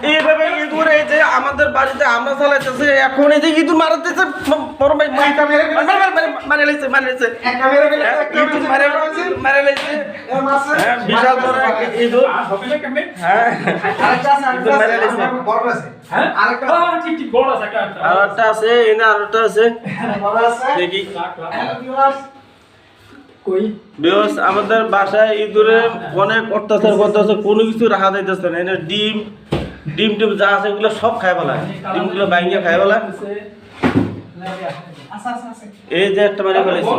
এইভাবে ইঁদুর এই যে আমাদের বাড়িতে আমরা চালাইতেছে এখন এই যে ইঁদুর মারাতেছে বড় ভাই মারে লাইছে মারে লাইছে বিশাল বড় ইঁদুর হ্যাঁ মারে লাইছে আরেকটা আছে এনে আরেকটা আছে দেখি বিকজ আমাদের বাসায় ইঁদুরে অনেক অত্যাচার করতেছে কোনো কিছু রাখা যাইতেছে না এনে ডিম যা আছে এগুলো সব খাই ফেলা ডিমগুলো ভাঙিয়ে খাই ফেলা এই যে একটা মারি ফেলেছি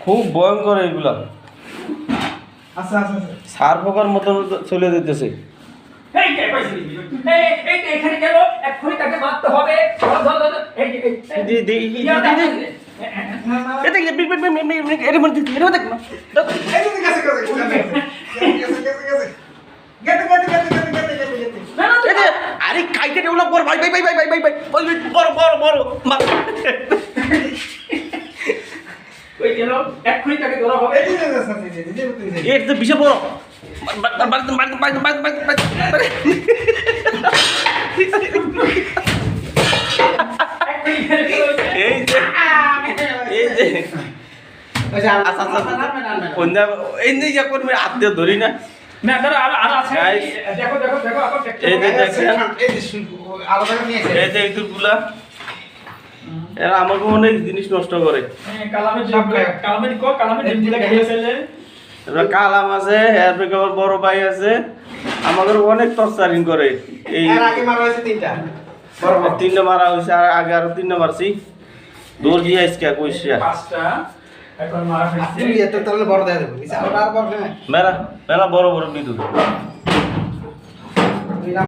খুব ভয়ঙ্কর এগুলা সার পোকার মতো চলে যেতেছে আরে খাইতে ডেভেলপ কর ভাই বড় এর তো বিশাল বড় এই যে আত্মীয় ধরি না এরা আমাকে অনেক জিনিস নষ্ট করে কালাম আছে এরপর বড় ভাই আছে আমাদের অনেক টর্চারিং করে এই তিনটা মারা হয়েছে আর আগে আরো তিনটা মারছি দৌড় দিয়ে আজকে কইছি মেলা বড় বিদ্যুৎ